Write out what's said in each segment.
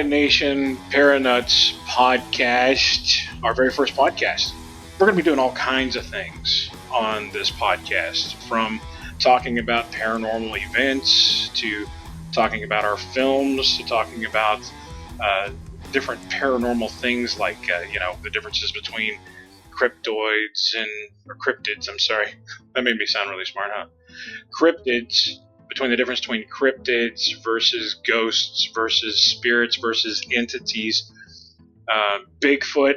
Nation Para-Nuts Podcast, our very first podcast. We're going to be doing all kinds of things on this podcast, from talking about paranormal events to talking about our films to talking about different paranormal things like, the differences between cryptids. I'm sorry. That made me sound really smart, huh? Cryptids. Between the difference between cryptids versus ghosts versus spirits versus entities. Bigfoot.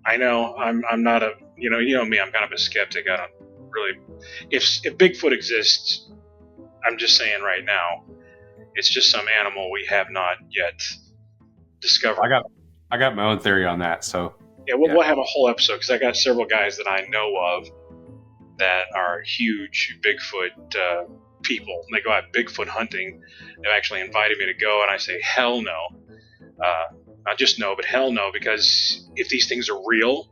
I know I'm not a, you know me, I'm kind of a skeptic. I don't really, if Bigfoot exists, I'm just saying right now, it's just some animal we have not yet discovered. I got my own theory on that. So we'll have a whole episode because I got several guys that I know of that are huge Bigfoot people. They go out Bigfoot hunting. They've actually invited me to go, and I say hell no. Not just no, but hell no, because if these things are real,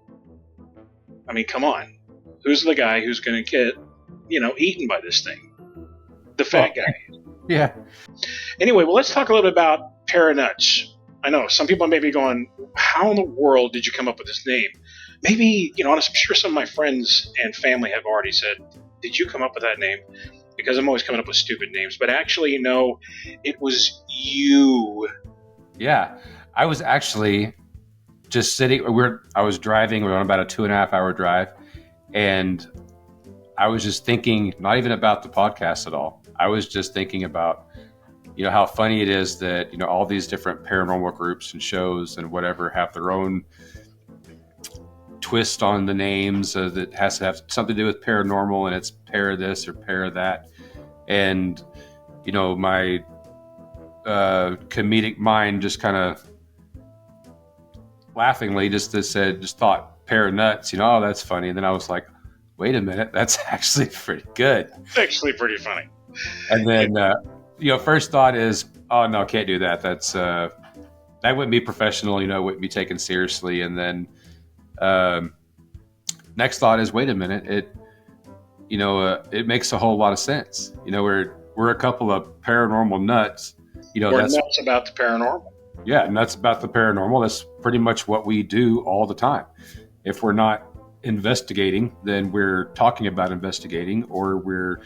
I mean, come on. Who's the guy who's going to get, eaten by this thing? The fat guy. Yeah. Anyway, well, let's talk a little bit about Para-Nuts. I know some people may be going, how in the world did you come up with this name? Maybe, I'm sure some of my friends and family have already said, did you come up with that name? Because I'm always coming up with stupid names. But actually, no, it was you. Yeah. I was actually just sitting, I was driving, we were on about a 2.5 hour drive. And I was just thinking, not even about the podcast at all. I was just thinking about, how funny it is that, all these different paranormal groups and shows and whatever have their own twist on the names that has to have something to do with paranormal, and it's para this or para that. And, my comedic mind just kind of laughingly just thought para-nuts, oh, that's funny. And then I was like, wait a minute, that's actually pretty good. It's actually pretty funny. And then, first thought is, oh no, can't do that. That's, that wouldn't be professional, wouldn't be taken seriously. And then, next thought is, wait a minute, it makes a whole lot of sense. We're a couple of paranormal nuts. We're nuts about the paranormal. Yeah, nuts about the paranormal. That's pretty much what we do all the time. If we're not investigating, then we're talking about investigating, or we're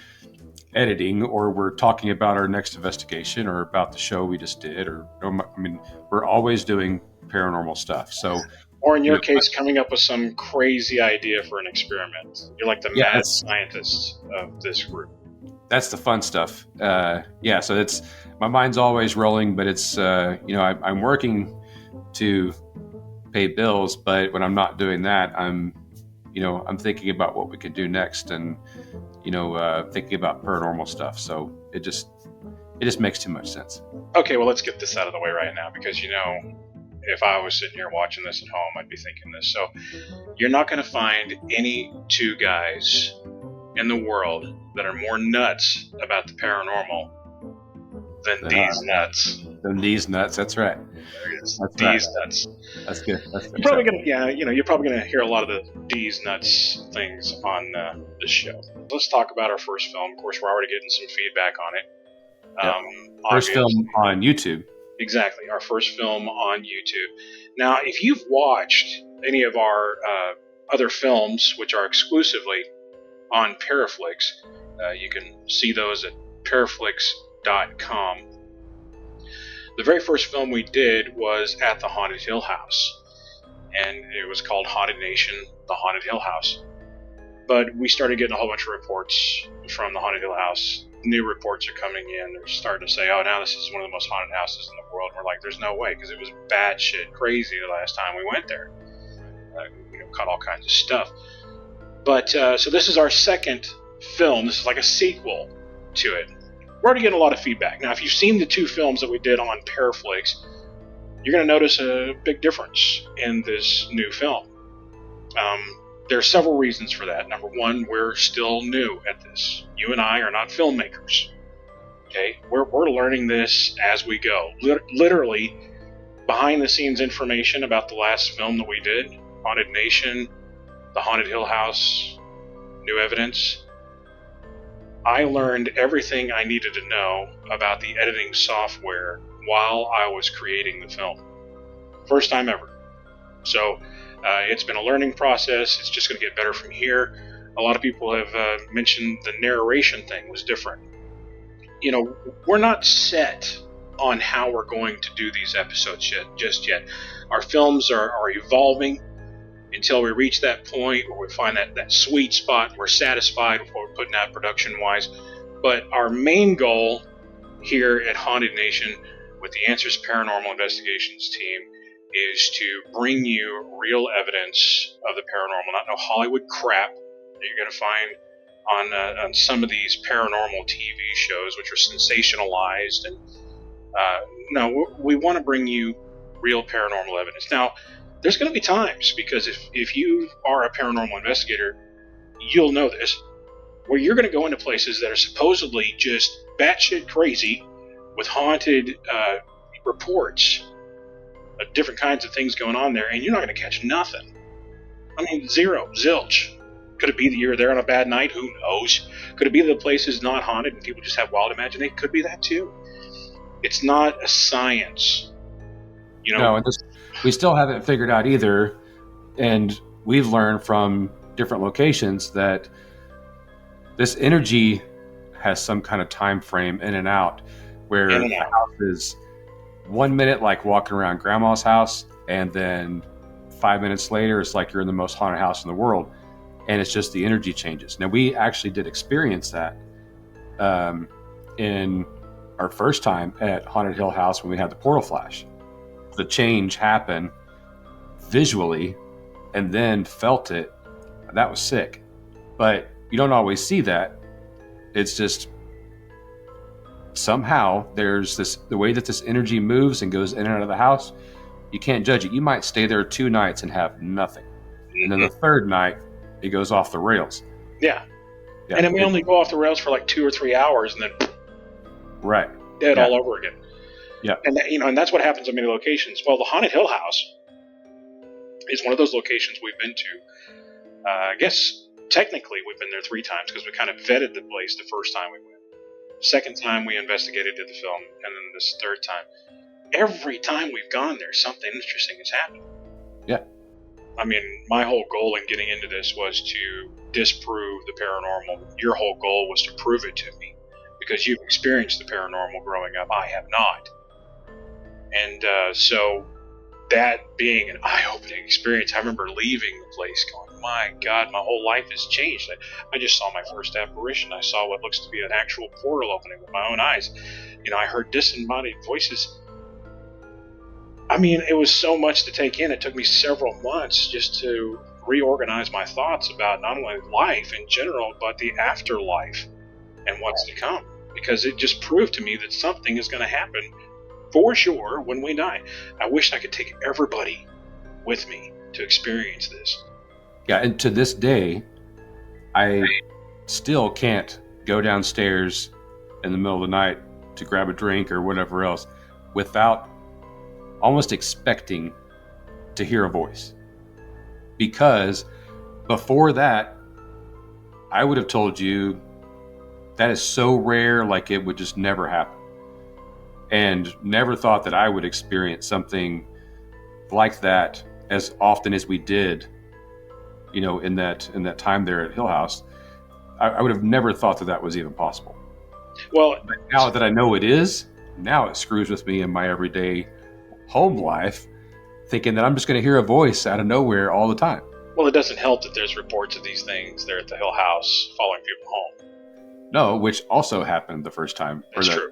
editing, or we're talking about our next investigation, or about the show we just did, we're always doing paranormal stuff. So, or in your case, coming up with some crazy idea for an experiment. You're like the mad scientist of this group. That's the fun stuff. So it's, my mind's always rolling, but it's, I'm working to pay bills, but when I'm not doing that, I'm thinking about what we could do next, and, thinking about paranormal stuff. So it just makes too much sense. Okay, well, let's get this out of the way right now, because, if I was sitting here watching this at home, I'd be thinking this. So you're not going to find any two guys in the world that are more nuts about the paranormal than these nuts. That's right. There it is. These nuts. That's good. You're probably gonna hear a lot of the these nuts things on this show. Let's talk about our first film. Of course, we're already getting some feedback on it. First film on YouTube. Exactly, our first film on YouTube. Now, if you've watched any of our other films, which are exclusively on Paraflix, you can see those at paraflix.com. The very first film we did was at the Haunted Hill House, and it was called Haunted Nation, the Haunted Hill House. But we started getting a whole bunch of reports from the Haunted Hill House. New reports are coming in. They're starting to say, oh, now this is one of the most haunted houses in the world. And we're like, there's no way, because it was batshit crazy the last time we went there. Caught all kinds of stuff. But so this is our second film. This is like a sequel to it. We're already getting a lot of feedback. Now, if you've seen the two films that we did on Paraflix, you're going to notice a big difference in this new film. There are several reasons for that. Number one, we're still new at this. You and I are not filmmakers. Okay? We're learning this as we go. Literally, behind-the-scenes information about the last film that we did, Haunted Nation, The Haunted Hill House, New Evidence. I learned everything I needed to know about the editing software while I was creating the film. First time ever. So it's been a learning process. It's just going to get better from here. A lot of people have mentioned the narration thing was different. You know, we're not set on how we're going to do these episodes just yet. Our films are evolving until we reach that point where we find that sweet spot and we're satisfied with what we're putting out production-wise. But our main goal here at Haunted Nation with the Answers Paranormal Investigations team is to bring you real evidence of the paranormal, not no Hollywood crap that you're going to find on some of these paranormal TV shows, which are sensationalized. And no, we want to bring you real paranormal evidence. Now, there's going to be times, because if you are a paranormal investigator, you'll know this, where you're going to go into places that are supposedly just batshit crazy with haunted reports of different kinds of things going on there, and you're not going to catch nothing. I mean, zero, zilch. Could it be that you're there on a bad night? Who knows? Could it be that the place is not haunted and people just have wild imagination? Could be that too. It's not a science. You know? No, and we still haven't figured out either. And we've learned from different locations that this energy has some kind of time frame in and out, where the house is 1 minute like walking around grandma's house, and then 5 minutes later it's like you're in the most haunted house in the world. And it's just the energy changes. Now, we actually did experience that in our first time at Haunted Hill House when we had the portal flash. The change happened visually and then felt it. That was sick. But you don't always see that. It's just somehow there's the way that this energy moves and goes in and out of the house. You can't judge it. You might stay there 2 nights and have nothing. And then the third night, it goes off the rails. Yeah. And then we only go off the rails for like 2 or 3 hours, and then dead all over again. Yeah. And and that's what happens in many locations. Well, the Haunted Hill House is one of those locations we've been to. I guess technically we've been there 3 times because we kind of vetted the place the first time we went. Second time we investigated, did the film, and then this third time. Every time we've gone there, something interesting has happened. Yeah. I mean, my whole goal in getting into this was to disprove the paranormal. Your whole goal was to prove it to me, because you've experienced the paranormal growing up. I have not. And so that being an eye-opening experience, I remember leaving the place going, my God, my whole life has changed. I just saw my first apparition. I saw what looks to be an actual portal opening with my own eyes. I heard disembodied voices. I mean, it was so much to take in. It took me several months just to reorganize my thoughts about not only life in general, but the afterlife and what's to come. Because it just proved to me that something is going to happen for sure when we die. I wish I could take everybody with me to experience this. Yeah, and to this day, I still can't go downstairs in the middle of the night to grab a drink or whatever else without almost expecting to hear a voice. Because before that, I would have told you that is so rare, like it would just never happen. And never thought that I would experience something like that as often as we did, in that time there at Hill House. I would have never thought that was even possible. Well, but now that I know it is, now it screws with me in my everyday home life, thinking that I'm just going to hear a voice out of nowhere all the time. Well, it doesn't help that there's reports of these things there at the Hill House following people home. No, which also happened the first time. That's true.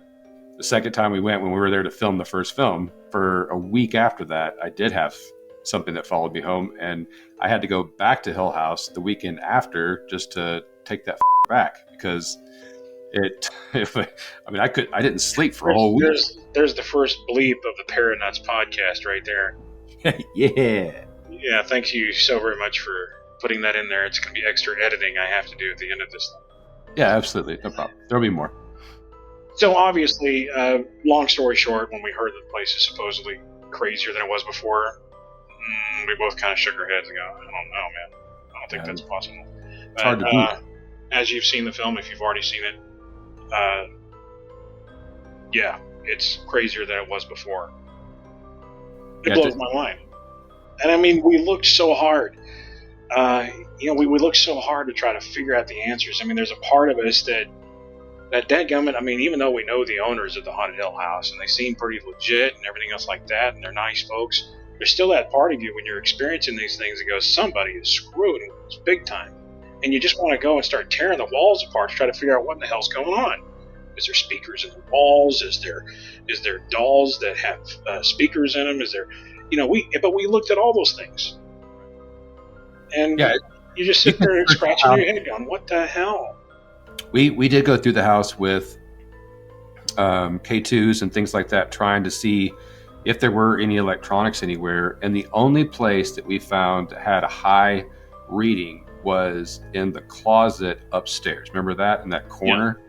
The second time we went, when we were there to film the first film, for a week after that, I did have something that followed me home, and I had to go back to Hill House the weekend after just to take that back, because I didn't sleep for a whole week. There's the first bleep of the Para-Nuts Podcast right there. Yeah. Yeah, thank you so very much for putting that in there. It's going to be extra editing I have to do at the end of this thing. Yeah, absolutely. No problem. There'll be more. So obviously, long story short, when we heard that the place is supposedly crazier than it was before, we both kind of shook our heads and go, I don't know, man. I don't think that's possible. It's hard to beat. As you've seen the film, if you've already seen it, yeah, it's crazier than it was before. It Yeah, blows my mind. And I mean, we looked so hard. We looked so hard to try to figure out the answers. I mean, there's a part of us that dadgummit, I mean, even though we know the owners of the Haunted Hill House and they seem pretty legit and everything else like that, and they're nice folks, there's still that part of you when you're experiencing these things that goes, somebody is screwing with us big time. And you just want to go and start tearing the walls apart to try to figure out what in the hell's going on. Is there speakers in the walls? Is there dolls that have speakers in them? Is there, but we looked at all those things. And you just sit there and scratching your head going, what the hell? We did go through the house with K2s and things like that, trying to see if there were any electronics anywhere. And the only place that we found that had a high reading was in the closet upstairs. Remember that, in that corner? Yeah.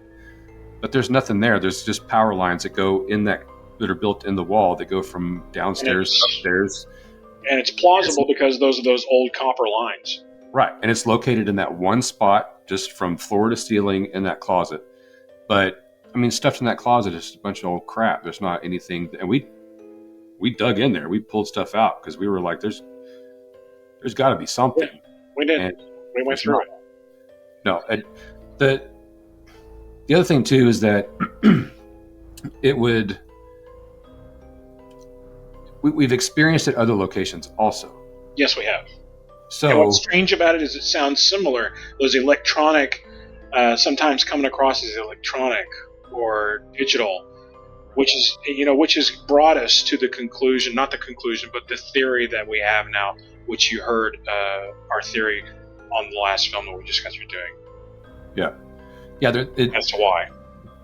But there's nothing there. There's just power lines that go in that are built in the wall that go from downstairs to upstairs. And it's plausible because those are those old copper lines. Right. And it's located in that one spot, just from floor to ceiling in that closet. But I mean, stuff in that closet is a bunch of old crap. There's not anything. And we dug in there. We pulled stuff out because we were like, there's got to be something. We did. And we went through it. No. The other thing too is that we've experienced it at other locations also. Yes, we have. So, and what's strange about it is it sounds similar. Those electronic, sometimes coming across as electronic or digital, which has brought us to the conclusion, not the conclusion, but the theory that we have now, which you heard our theory on the last film that we just got through doing. Yeah. As to why.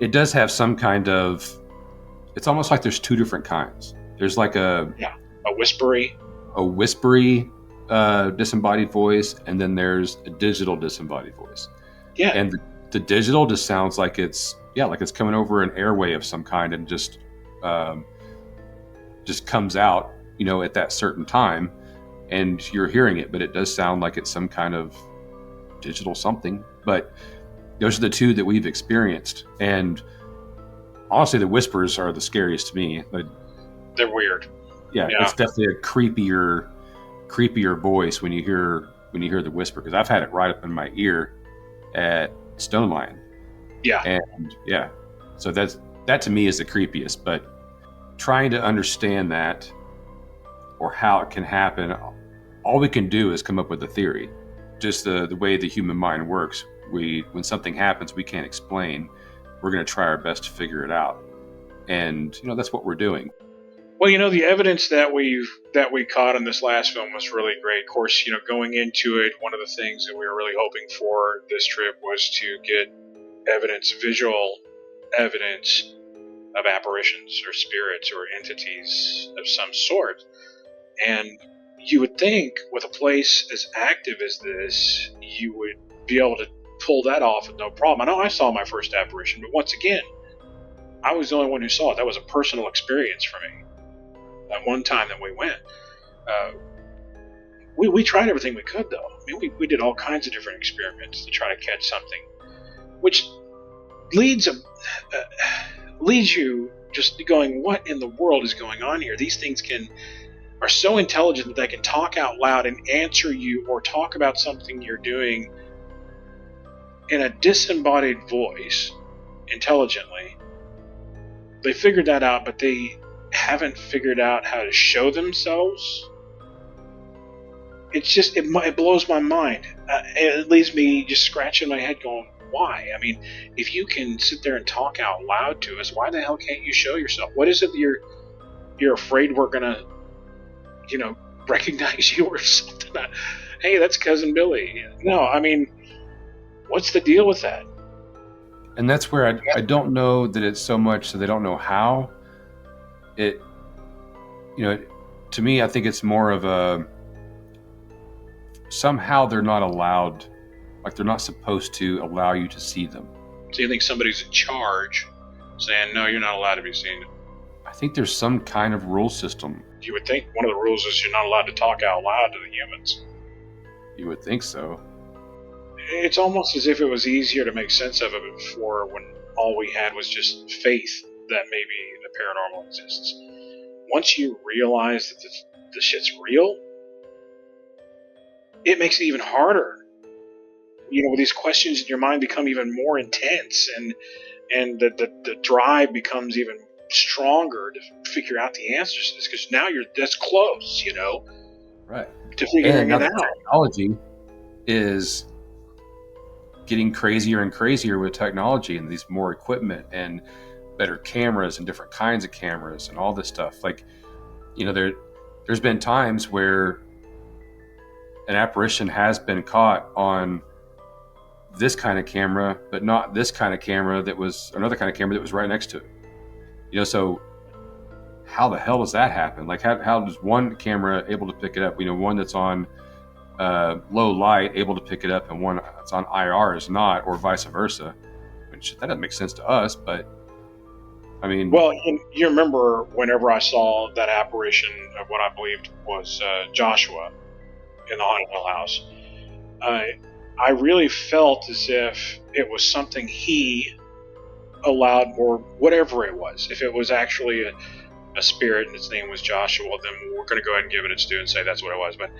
It does have some kind of, it's almost like there's two different kinds. There's like a whispery disembodied voice, and then there's a digital disembodied voice. Yeah. And the digital just sounds like it's coming over an airway of some kind and just comes out, at that certain time, and you're hearing it, but it does sound like it's some kind of digital something. But those are the two that we've experienced, and honestly, the whispers are the scariest to me. They're weird. Yeah, it's definitely a creepier voice when you hear the whisper, because I've had it right up in my ear at Stone Lion. Yeah. And so that to me is the creepiest. But trying to understand that or how it can happen, all we can do is come up with a theory. Just the way the human mind works. When something happens we can't explain, we're going to try our best to figure it out. And that's what we're doing. Well, the evidence that we caught in this last film was really great. Of course, going into it, one of the things that we were really hoping for this trip was to get visual evidence of apparitions or spirits or entities of some sort. And you would think with a place as active as this, you would be able to pull that off with no problem. I know I saw my first apparition, but once again, I was the only one who saw it. That was a personal experience for me. That one time that we went, we tried everything we could, though. I mean, we did all kinds of different experiments to try to catch something, which leads you just going, what in the world is going on here? These things are so intelligent that they can talk out loud and answer you or talk about something you're doing in a disembodied voice intelligently. They figured that out, but they haven't figured out how to show themselves. It's just, it blows my mind. It leaves me just scratching my head going, why? I mean, if you can sit there and talk out loud to us, why the hell can't you show yourself? What is it that you're afraid we're gonna, recognize you or something? Hey, that's Cousin Billy. No, I mean, what's the deal with that? And that's where I don't know that it's so much that they don't know how. It, to me, I think it's more of a, somehow they're not allowed, like they're not supposed to allow you to see them. So you think somebody's in charge saying, no, you're not allowed to be seen? I think there's some kind of rule system. You would think one of the rules is you're not allowed to talk out loud to the humans. You would think so. It's almost as if it was easier to make sense of it before, when all we had was just faith that maybe paranormal exists. Once you realize that the shit's real, it makes it even harder. These questions in your mind become even more intense, and the drive becomes even stronger to figure out the answers to this, because now that's close, right, to figuring it out. Technology is getting crazier and crazier with technology and these more equipment and better cameras and different kinds of cameras and all this stuff. Like, there's been times where an apparition has been caught on this kind of camera, but not this kind of camera that was another kind of camera that was right next to it. So how the hell does that happen? Like, how does one camera able to pick it up? One that's on low light able to pick it up, and one that's on IR is not, or vice versa. Which that doesn't make sense to us, but I mean, well, you remember whenever I saw that apparition of what I believed was Joshua in the haunted hill house, I really felt as if it was something he allowed, or whatever it was. If it was actually a spirit and its name was Joshua, then we're going to go ahead and give it its due and say that's what it was. But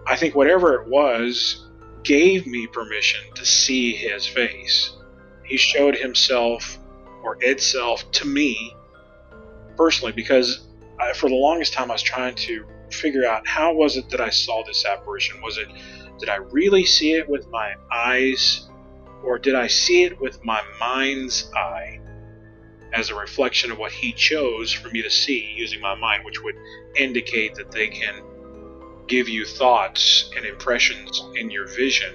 I think whatever it was gave me permission to see his face. He showed himself, or itself, to me personally, because for the longest time I was trying to figure out, how was it that I saw this apparition? Did I really see it with my eyes, or did I see it with my mind's eye as a reflection of what he chose for me to see using my mind, which would indicate that they can give you thoughts and impressions in your vision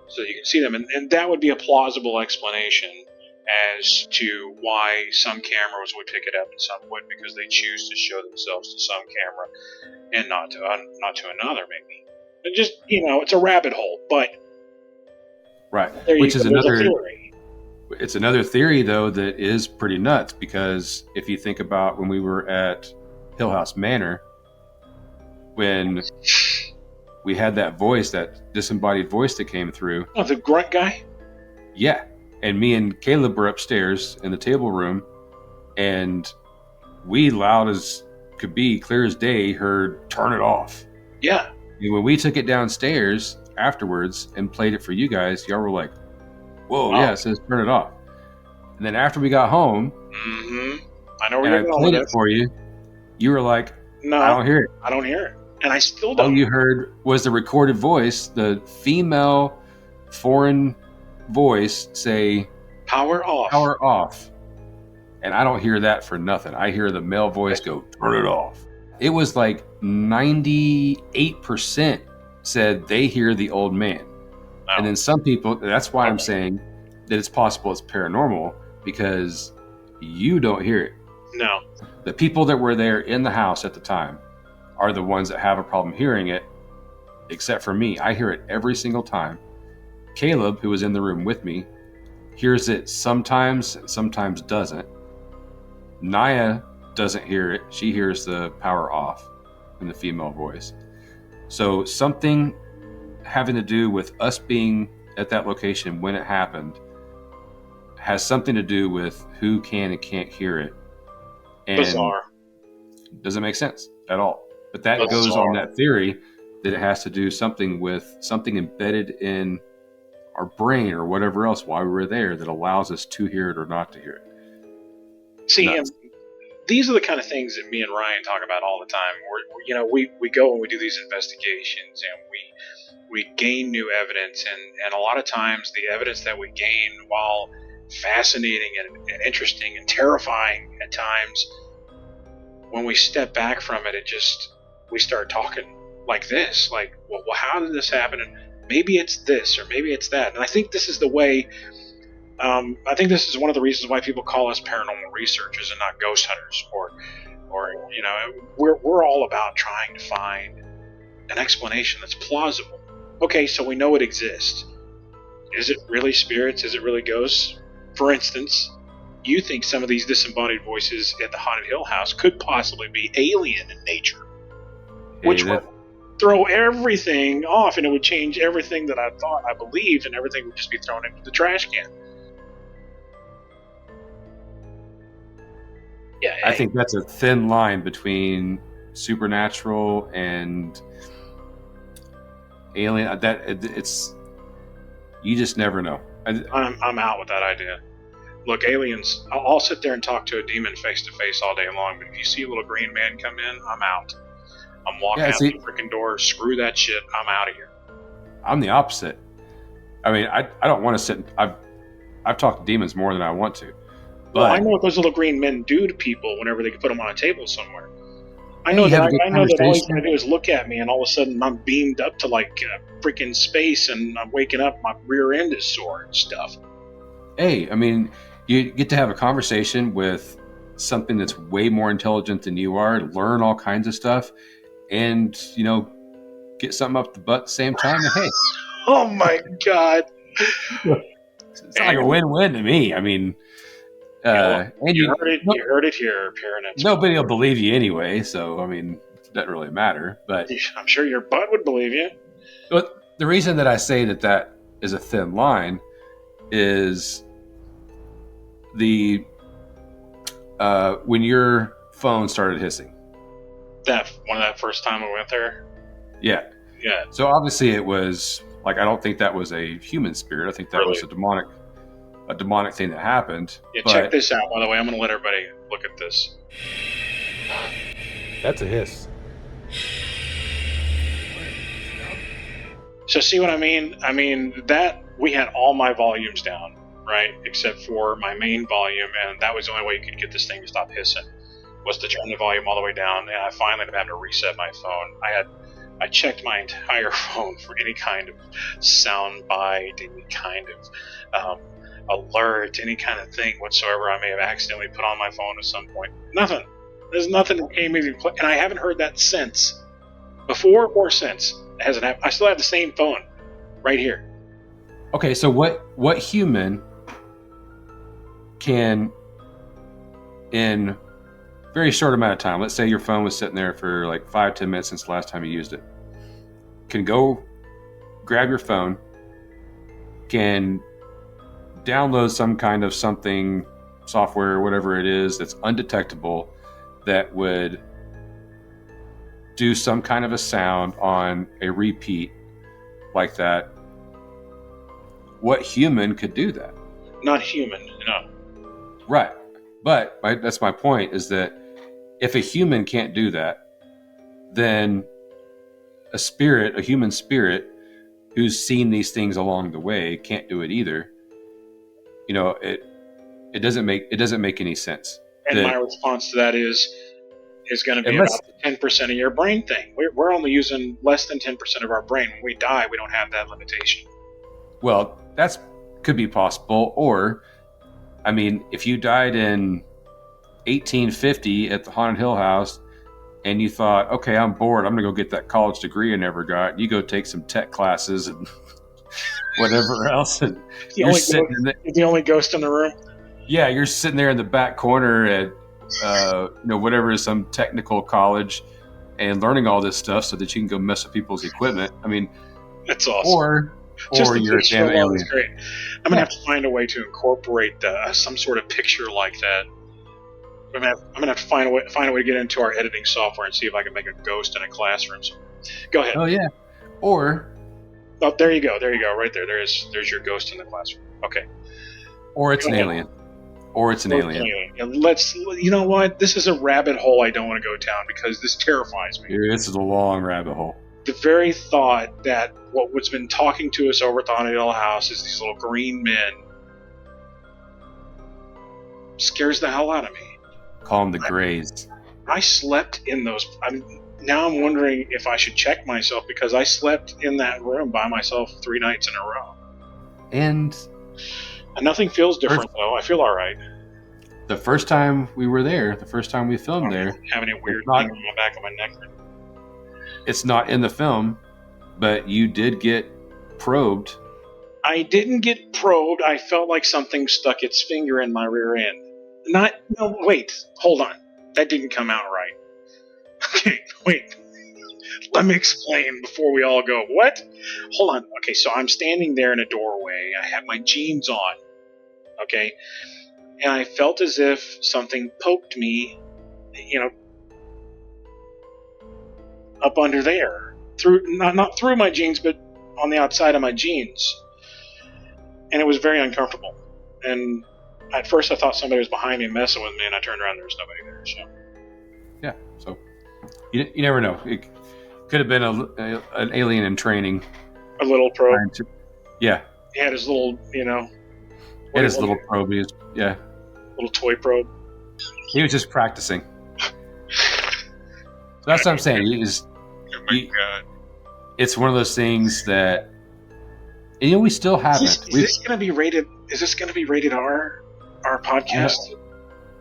so you can see them. And that would be a plausible explanation as to why some cameras would pick it up and some wouldn't, because they choose to show themselves to some camera and not to another, maybe. And just, it's a rabbit hole, but right, which is another theory. It's another theory, though, that is pretty nuts, because if you think about when we were at Hill House Manor, when we had that voice, that disembodied voice that came through. Oh, the grunt guy? Yeah. And me and Caleb were upstairs in the table room, and we, loud as could be, clear as day, heard "turn it off." Yeah. And when we took it downstairs afterwards and played it for you guys, y'all were like, "Whoa, yeah, it says turn it off." And then after we got home, I know where you're going. I played it for you. You were like, "No, I don't hear it. I don't hear it," and I still don't. All you heard was the recorded voice, the female foreign voice say, "Power off." Power off. And I don't hear that for nothing. I hear the male voice go, "Turn it off." It was like 98% said they hear the old man. Oh. And then some people, that's why I'm saying that it's possible it's paranormal, because you don't hear it. No. The people that were there in the house at the time are the ones that have a problem hearing it, except for me. I hear it every single time. Caleb, who was in the room with me, hears it sometimes and sometimes doesn't. Naya doesn't hear it. She hears the power off in the female voice. So something having to do with us being at that location when it happened has something to do with who can and can't hear it. And bizarre. Doesn't make sense at all. But that goes on that theory that it has to do something with something embedded in our brain or whatever else while we were there that allows us to hear it or not to hear it. See, these are the kind of things that me and Ryan talk about all the time. We go and we do these investigations, and we gain new evidence, and a lot of times the evidence that we gain, while fascinating and interesting and terrifying at times, when we step back from it, we start talking like this, like, well, how did this happen? And maybe it's this, or maybe it's that. And I think this is the way. I think this is one of the reasons why people call us paranormal researchers and not ghost hunters, or we're all about trying to find an explanation that's plausible. Okay, so we know it exists. Is it really spirits? Is it really ghosts? For instance, you think some of these disembodied voices at the Haunted Hill House could possibly be alien in nature, which would throw everything off, and it would change everything that I thought I believed, and everything would just be thrown into the trash can. Yeah, I think that's a thin line between supernatural and alien. It's you just never know. I'm out with that idea. Look, aliens, I'll sit there and talk to a demon face to face all day long, but if you see a little green man come in, I'm out. I'm walking out the freaking door. Screw that shit. I'm out of here. I'm the opposite. I mean, I don't want to sit. I've talked to demons more than I want to. But well, I know what those little green men do to people whenever they can put them on a table somewhere. I know that all he's going to do is look at me, and all of a sudden I'm beamed up to like freaking space, and I'm waking up, my rear end is sore and stuff. Hey, I mean, you get to have a conversation with something that's way more intelligent than you are, learn all kinds of stuff, and get something up the butt at the same time. And hey, oh my god, it's like a win-win to me. I mean, you heard it here, Para-Nuts. Nobody will believe you anyway, so I mean, it doesn't really matter. But I'm sure your butt would believe you. But the reason that I say that is a thin line is when your phone started hissing. That first time we went there. Yeah. So obviously it was like, I don't think that was a human spirit. I think that was a demonic thing that happened. Yeah, check this out, by the way. I'm going to let everybody look at this. That's a hiss. So see what I mean? I mean, that we had all my volumes down, right? Except for my main volume, and that was the only way you could get this thing to stop hissing, was to turn the volume all the way down, and I finally had to reset my phone. I checked my entire phone for any kind of sound bite, any kind of alert, any kind of thing whatsoever I may have accidentally put on my phone at some point. Nothing. There's nothing that came even close, and I haven't heard that since. Before or since. It hasn't happened. I still have the same phone right here. Okay, so what human can, in very short amount of time, let's say your phone was sitting there for like 5-10 minutes since the last time you used it, can go grab your phone, can download some kind of something, software or whatever it is that's undetectable, that would do some kind of a sound on a repeat like that. What human could do that? Not human, no. Right. But that's my point, is that if a human can't do that, then a human spirit who's seen these things along the way can't do it either. It doesn't make any sense. And my response to that is going to be about 10% of your brain thing. We're only using less than 10% of our brain. When we die, we don't have that limitation. Well, that's could be possible. Or, I mean, if you died in 1850 at the Haunted Hill House and you thought, okay, I'm bored, I'm going to go get that college degree I never got. You go take some tech classes and whatever else. And you're the only ghost in the room? Yeah, you're sitting there in the back corner at whatever is some technical college and learning all this stuff so that you can go mess with people's equipment. I mean, that's awesome. Or you're a damn alien. Great. I'm gonna have to find a way to incorporate some sort of picture like that. I'm gonna have to find a way to get into our editing software and see if I can make a ghost in a classroom. So, go ahead. Oh yeah. Or there you go. Right there. There's your ghost in the classroom. Okay. Or it's an alien. Or it's an alien. You know what? This is a rabbit hole I don't want to go down because this terrifies me. This is a long rabbit hole. The very thought that what's been talking to us over at the Haunted Hill House is these little green men scares the hell out of me. Call them the Greys. I slept in those. Now I'm wondering if I should check myself because I slept in that room by myself 3 nights in a row. And nothing feels different, though. I feel all right. The first time we were there, the first time we filmed there, having a weird thing on the back of my neck. It's not in the film, but you did get probed. I didn't get probed. I felt like something stuck its finger in my rear end. Wait, hold on. That didn't come out right. Okay, wait. Let me explain before we all go, what? Hold on. Okay, so I'm standing there in a doorway. I have my jeans on. Okay. and I felt as if something poked me, up under there, through not through my jeans, but on the outside of my jeans, and it was very uncomfortable. And at first, I thought somebody was behind me messing with me, and I turned around, there was nobody there. So yeah, so you never know. It could have been an alien in training. A little probe. Yeah. He had his little, He had his little probe. Little toy probe. He was just practicing. So that's what I'm saying. God. It's one of those things that, we still haven't. Is this going to be rated R? Our podcast?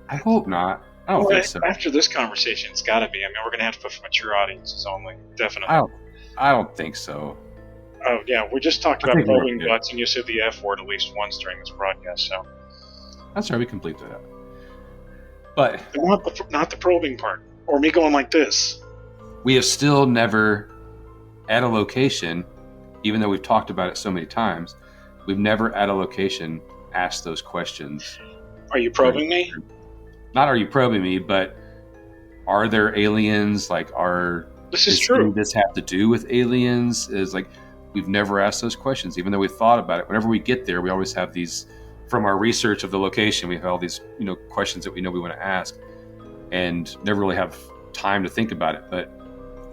I hope not. I don't think so. After this conversation, it's got to be. I mean, we're going to have to put for mature audiences only. Definitely. I don't think so. Oh, yeah. We just talked about probing butts, and you said the F word at least once during this broadcast, so. That's right. We can bleep that out. But not the probing part. Or me going like this. We have still never, at a location, even though we've talked about it so many times, we've never at a location asked those questions. Are you probing me? Not are you probing me, but are there aliens? This is true. Does this have to do with aliens? We've never asked those questions, even though we thought about it. Whenever we get there, we always have these, from our research of the location, we have all these, questions that we know we want to ask, and never really have time to think about it. But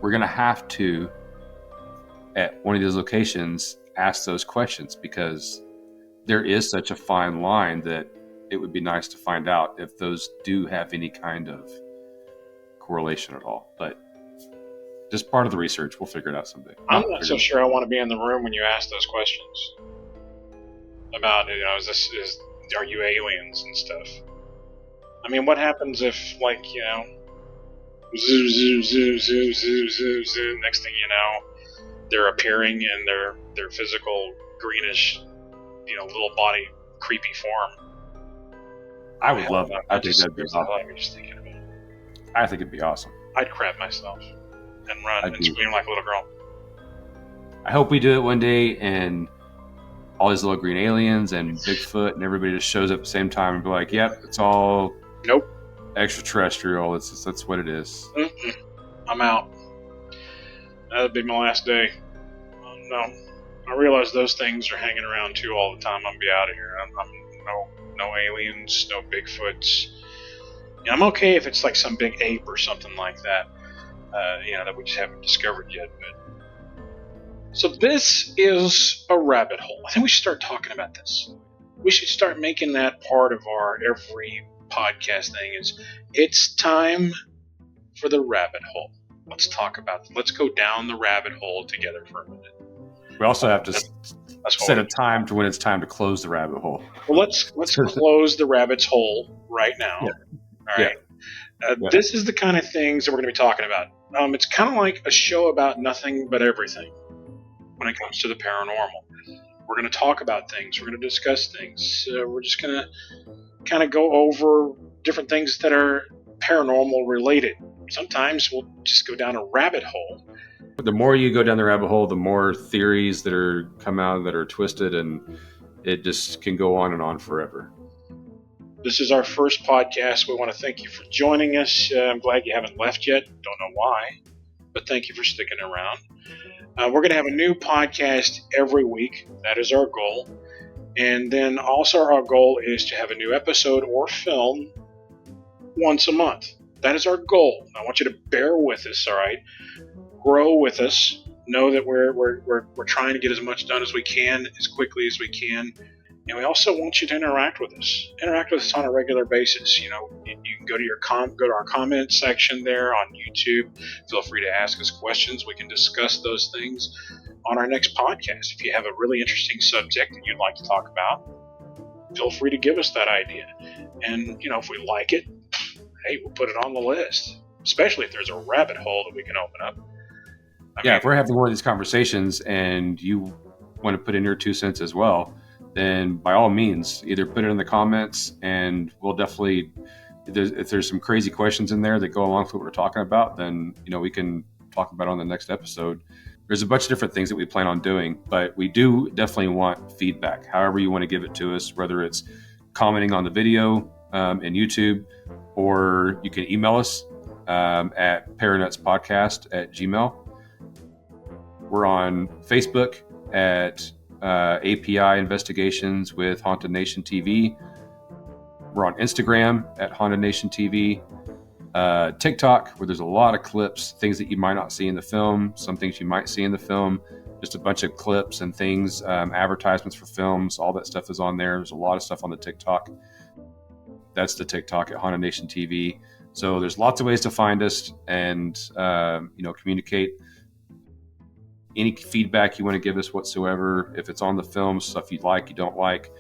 we're going to have to, at one of these locations, ask those questions, because there is such a fine line that it would be nice to find out if those do have any kind of correlation at all. But just part of the research, we'll figure it out someday. I'm not so sure I want to be in the room when you ask those questions about, are you aliens and stuff. I mean, what happens if, zoo, zoo, zoo, zoo, zoo, zoo, zoo, next thing you know, they're appearing in their physical greenish, little body creepy form. I would love that. I think that'd be awesome. I'm just thinking about it. I think it'd be awesome. I'd crap myself and run and scream like a little girl. I hope we do it one day, and all these little green aliens and Bigfoot and everybody just shows up at the same time and be like, "Yep, it's all extraterrestrial. That's what it is." Mm-mm. I'm out. That'd be my last day. No, I realize those things are hanging around too all the time. I'm gonna be out of here. No aliens, no Bigfoots. I'm okay if it's like some big ape or something like that. That we just haven't discovered yet. But so this is a rabbit hole. I think we should start talking about this. We should start making that part of our every podcast thing. It's time for the rabbit hole. Let's talk about it. Let's go down the rabbit hole together for a minute. We also have to set a time to when it's time to close the rabbit hole. Well, let's close the rabbit's hole right now. Yeah. All right. Yeah. This is the kind of things that we're going to be talking about. It's kind of like a show about nothing but everything when it comes to the paranormal. We're going to talk about things. We're going to discuss things. We're just going to kind of go over different things that are paranormal related. Sometimes we'll just go down a rabbit hole. The more you go down the rabbit hole, the more theories that come out that are twisted, and it just can go on and on forever. This is our first podcast. We want to thank you for joining us. I'm glad you haven't left yet. Don't know why, but thank you for sticking around. We're going to have a new podcast every week. That is our goal. And then also our goal is to have a new episode or film once a month. That is our goal. I want you to bear with us, all right? Grow with us. Know that we're trying to get as much done as we can, as quickly as we can. And we also want you to interact with us. Interact with us on a regular basis. You can go to our comment section there on YouTube. Feel free to ask us questions. We can discuss those things on our next podcast. If you have a really interesting subject that you'd like to talk about, feel free to give us that idea. And if we like it, hey, we'll put it on the list. Especially if there's a rabbit hole that we can open up. If we're having one of these conversations and you want to put in your 2 cents as well, then by all means, either put it in the comments, and we'll definitely, if there's some crazy questions in there that go along with what we're talking about, then we can talk about it on the next episode. There's a bunch of different things that we plan on doing, but we do definitely want feedback. However you want to give it to us, whether it's commenting on the video, and YouTube, or you can email us at paranutspodcast@gmail. We're on Facebook at API Investigations with Haunted Nation TV. We're on Instagram at Haunted Nation TV. TikTok, where there's a lot of clips, things that you might not see in the film, some things you might see in the film, just a bunch of clips and things, advertisements for films, all that stuff is on there. There's a lot of stuff on the TikTok. That's the TikTok at Haunted Nation TV. So there's lots of ways to find us and, communicate. Any feedback you want to give us whatsoever, if it's on the film, stuff you like, you don't like,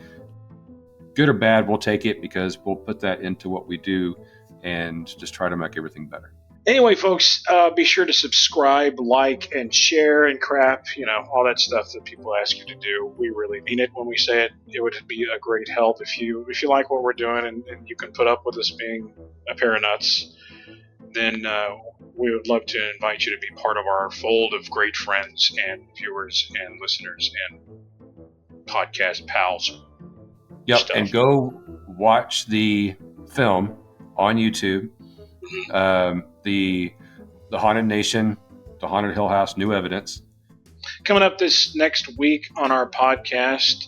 good or bad, we'll take it, because we'll put that into what we do and just try to make everything better. Anyway, folks, be sure to subscribe, like, and share and crap, all that stuff that people ask you to do. We really mean it when we say it. It would be a great help if you like what we're doing and you can put up with us being a pair of nuts. Then we would love to invite you to be part of our fold of great friends and viewers and listeners and podcast pals. Yep, stuff. And go watch the film on YouTube, the Haunted Nation, the Haunted Hill House, New Evidence. Coming up this next week on our podcast,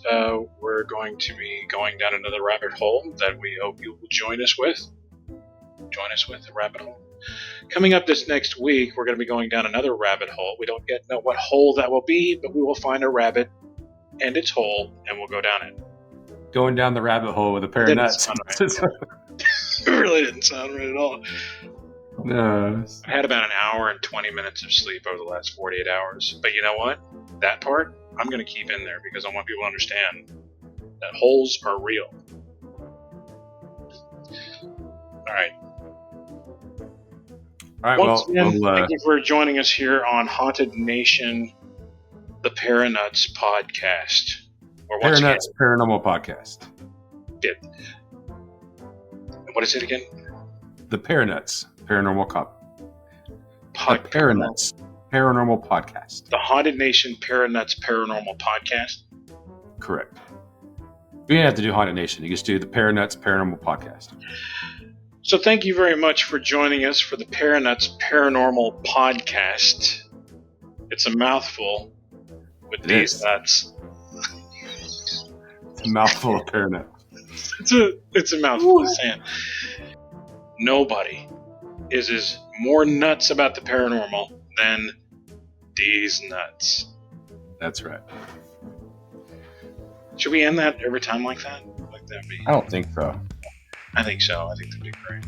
we're going to be going down another rabbit hole that we hope you will join us with. The rabbit hole. Coming up this next week, we're going to be going down another rabbit hole. We don't yet know what hole that will be, but we will find a rabbit and its hole, and we'll go down it. Going down the rabbit hole with a pair of nuts. It really didn't sound right at all. No. I had about an hour and 20 minutes of sleep over the last 48 hours. But you know what? That part, I'm going to keep in there because I want people to understand that holes are real. All right. Once again, thank you for joining us here on Haunted Nation, the Para-Nuts Podcast. Para-Nuts Paranormal Podcast. Good. What is it again? The Para-Nuts Paranormal The Para-Nuts Paranormal Podcast. The Haunted Nation Para-Nuts Paranormal Podcast? Correct. We didn't have to do Haunted Nation. You just do the Para-Nuts Paranormal Podcast. So thank you very much for joining us for the Para-Nuts Paranormal Podcast. It's a mouthful with these nuts. It's a mouthful of Para-Nuts. It's a mouthful of sand. Nobody is more nuts about the paranormal than these nuts. That's right. Should we end that every time like that? I don't think so. I think so. I think that'd be great.